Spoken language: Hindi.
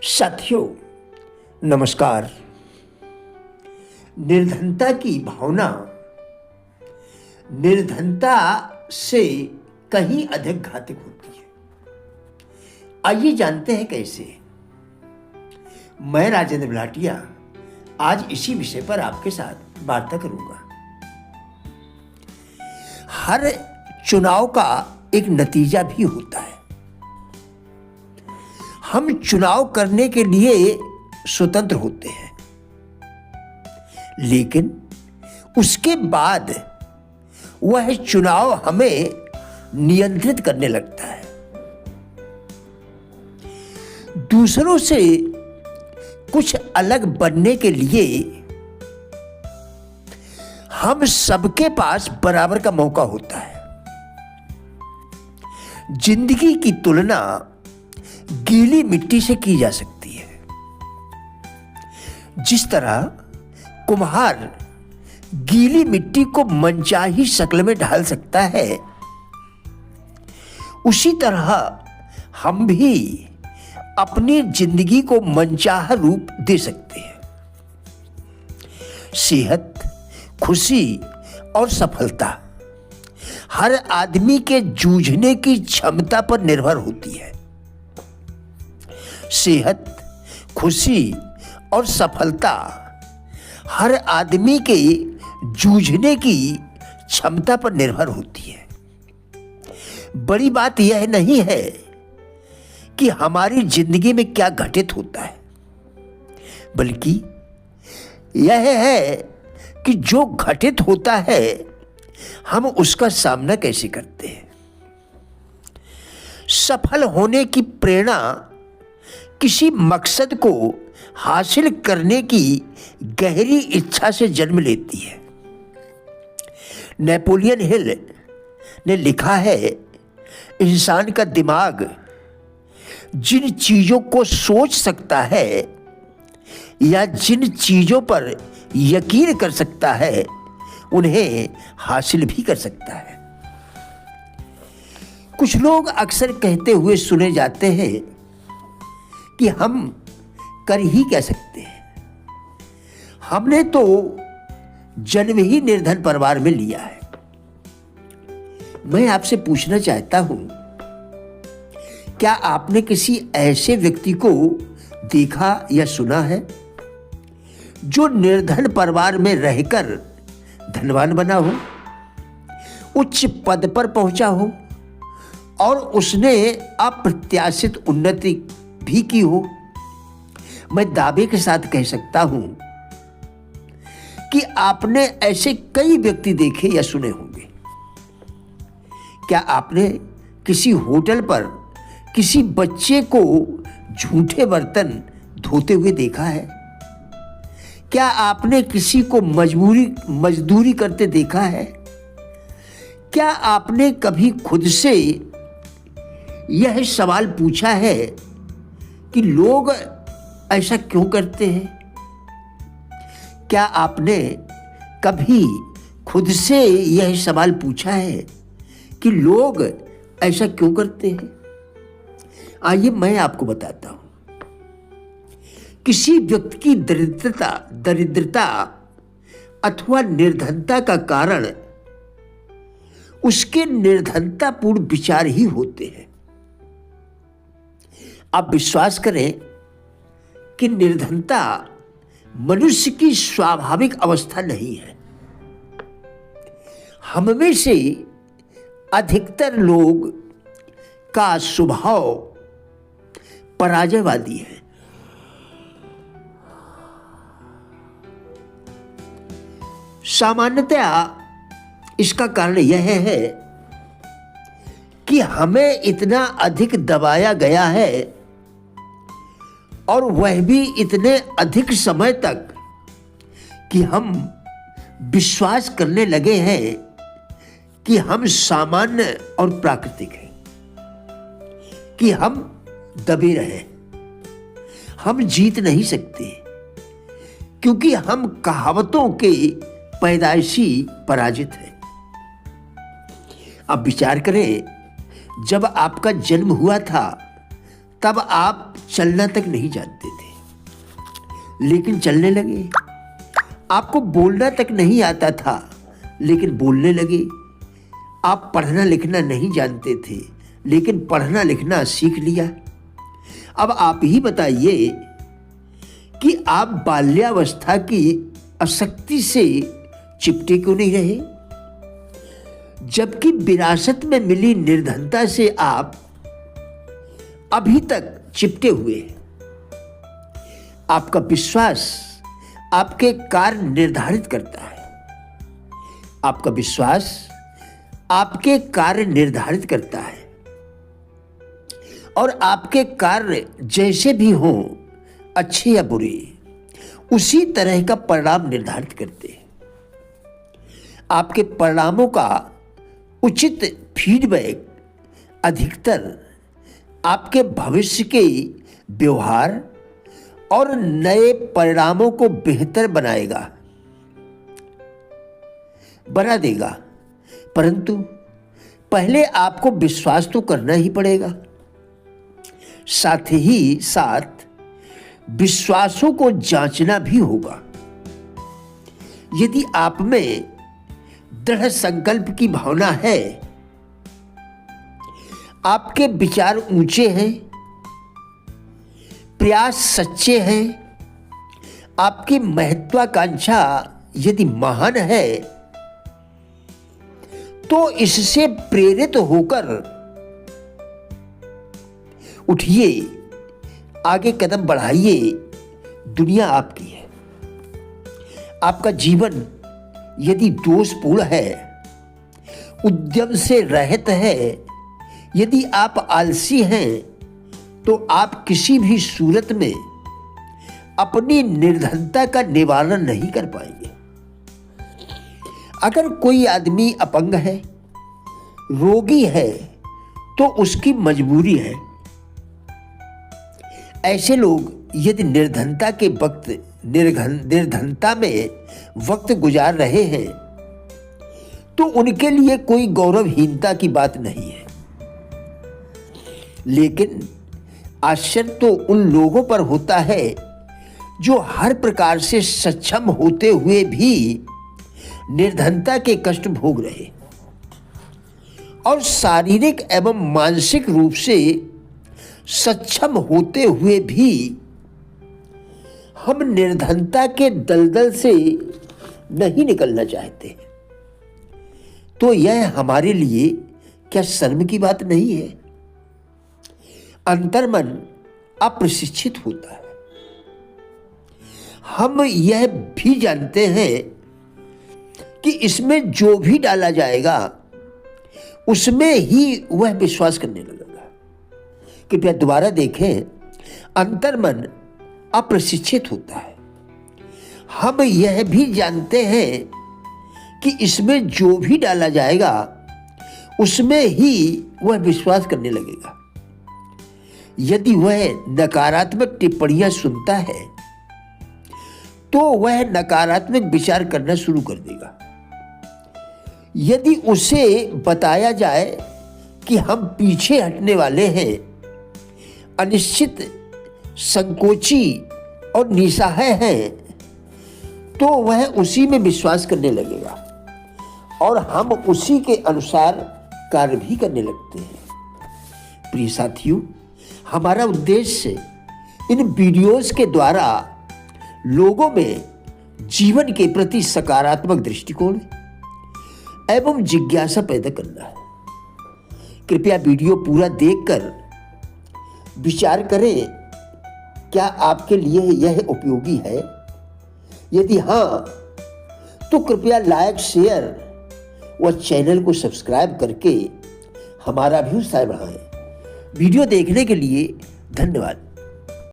साथियों नमस्कार। निर्धनता की भावना निर्धनता से कहीं अधिक घातक होती है। आइए जानते हैं कैसे। मैं राजेंद्र भाटिया आज इसी विषय पर आपके साथ वार्ता करूंगा। हर चुनाव का एक नतीजा भी होता है। हम चुनाव करने के लिए स्वतंत्र होते हैं, लेकिन उसके बाद वह चुनाव हमें नियंत्रित करने लगता है। दूसरों से कुछ अलग बनने के लिए हम सबके पास बराबर का मौका होता है। जिंदगी की तुलना गीली मिट्टी से की जा सकती है। जिस तरह कुम्हार गीली मिट्टी को मनचाही शक्ल में ढाल सकता है, उसी तरह हम भी अपनी जिंदगी को मनचाहा रूप दे सकते हैं। सेहत, खुशी और सफलता हर आदमी के जूझने की क्षमता पर निर्भर होती है। सेहत, खुशी और सफलता हर आदमी के जूझने की क्षमता पर निर्भर होती है। बड़ी बात यह नहीं है कि हमारी जिंदगी में क्या घटित होता है, बल्कि यह है कि जो घटित होता है हम उसका सामना कैसे करते हैं। सफल होने की प्रेरणा किसी मकसद को हासिल करने की गहरी इच्छा से जन्म लेती है। नेपोलियन हिल ने लिखा है, इंसान का दिमाग जिन चीजों को सोच सकता है या जिन चीजों पर यकीन कर सकता है, उन्हें हासिल भी कर सकता है। कुछ लोग अक्सर कहते हुए सुने जाते हैं कि हम कर ही क्या सकते हैं, हमने तो जन्म ही निर्धन परिवार में लिया है। मैं आपसे पूछना चाहता हूं, क्या आपने किसी ऐसे व्यक्ति को देखा या सुना है जो निर्धन परिवार में रहकर धनवान बना हो, उच्च पद पर पहुंचा हो और उसने अप्रत्याशित उन्नति भी की हो? मैं दावे के साथ कह सकता हूं कि आपने ऐसे कई व्यक्ति देखे या सुने होंगे। क्या आपने किसी होटल पर किसी बच्चे को झूठे बर्तन धोते हुए देखा है? क्या आपने किसी को मजदूरी करते देखा है? क्या आपने कभी खुद से यह सवाल पूछा है कि लोग ऐसा क्यों करते हैं? क्या आपने कभी खुद से यह सवाल पूछा है कि लोग ऐसा क्यों करते हैं? आइए मैं आपको बताता हूं। किसी व्यक्ति की दरिद्रता अथवा निर्धनता का कारण उसके निर्धनतापूर्ण विचार ही होते हैं। आप विश्वास करें कि निर्धनता मनुष्य की स्वाभाविक अवस्था नहीं है। हम में से अधिकतर लोग का स्वभाव पराजयवादी है। सामान्यतया इसका कारण यह है कि हमें इतना अधिक दबाया गया है और वह भी इतने अधिक समय तक कि हम विश्वास करने लगे हैं कि हम सामान्य और प्राकृतिक हैं, कि हम दबे रहे, हम जीत नहीं सकते, क्योंकि हम कहावतों के पैदाइशी पराजित हैं। अब विचार करें, जब आपका जन्म हुआ था तब आप चलना तक नहीं जानते थे लेकिन चलने लगे। आपको बोलना तक नहीं आता था लेकिन बोलने लगे। आप पढ़ना लिखना नहीं जानते थे लेकिन पढ़ना लिखना सीख लिया। अब आप ही बताइए कि आप बाल्यावस्था की आसक्ति से चिपटे क्यों नहीं रहे, जबकि विरासत में मिली निर्धनता से आप अभी तक चिपटे हुए हैं। आपका विश्वास आपके कार्य निर्धारित करता है। आपका विश्वास आपके कार्य निर्धारित करता है और आपके कार्य जैसे भी हों, अच्छे या बुरे, उसी तरह का परिणाम निर्धारित करते हैं। आपके परिणामों का उचित फीडबैक अधिकतर आपके भविष्य के व्यवहार और नए परिणामों को बेहतर बना देगा, परंतु पहले आपको विश्वास तो करना ही पड़ेगा। साथ ही साथ विश्वासों को जांचना भी होगा। यदि आप में दृढ़ संकल्प की भावना है, आपके विचार ऊंचे हैं, प्रयास सच्चे हैं, आपकी महत्वाकांक्षा यदि महान है, तो इससे प्रेरित होकर उठिए, आगे कदम बढ़ाइए। दुनिया आपकी है। आपका जीवन यदि दोषपूर्ण है, उद्यम से रहित है, यदि आप आलसी हैं, तो आप किसी भी सूरत में अपनी निर्धनता का निवारण नहीं कर पाएंगे। अगर कोई आदमी अपंग है, रोगी है, तो उसकी मजबूरी है। ऐसे लोग यदि निर्धनता में वक्त गुजार रहे हैं, तो उनके लिए कोई गौरवहीनता की बात नहीं है। लेकिन आश्चर्य तो उन लोगों पर होता है जो हर प्रकार से सक्षम होते हुए भी निर्धनता के कष्ट भोग रहे और शारीरिक एवं मानसिक रूप से सक्षम होते हुए भी हम निर्धनता के दलदल से नहीं निकलना चाहते। तो यह हमारे लिए क्या शर्म की बात नहीं है? अंतर्मन अप्रशिक्षित होता है। हम यह भी जानते हैं कि इसमें जो भी डाला जाएगा उसमें ही वह विश्वास करने लगेगा। कृपया दोबारा देखें, अंतर्मन अप्रशिक्षित होता है। हम यह भी जानते हैं कि इसमें जो भी डाला जाएगा उसमें ही वह विश्वास करने लगेगा। यदि वह नकारात्मक टिप्पणियां सुनता है तो वह नकारात्मक विचार करना शुरू कर देगा। यदि उसे बताया जाए कि हम पीछे हटने वाले हैं, अनिश्चित, संकोची और निस्सहाय हैं, तो वह उसी में विश्वास करने लगेगा और हम उसी के अनुसार कार्य भी करने लगते हैं। प्रिय साथियों, हमारा उद्देश्य इन वीडियोस के द्वारा लोगों में जीवन के प्रति सकारात्मक दृष्टिकोण एवं जिज्ञासा पैदा करना है। कृपया वीडियो पूरा देखकर विचार करें, क्या आपके लिए यह उपयोगी है? यदि हाँ, तो कृपया लाइक, शेयर व चैनल को सब्सक्राइब करके हमारा भी उत्साह बढ़ाएं। वीडियो देखने के लिए धन्यवाद।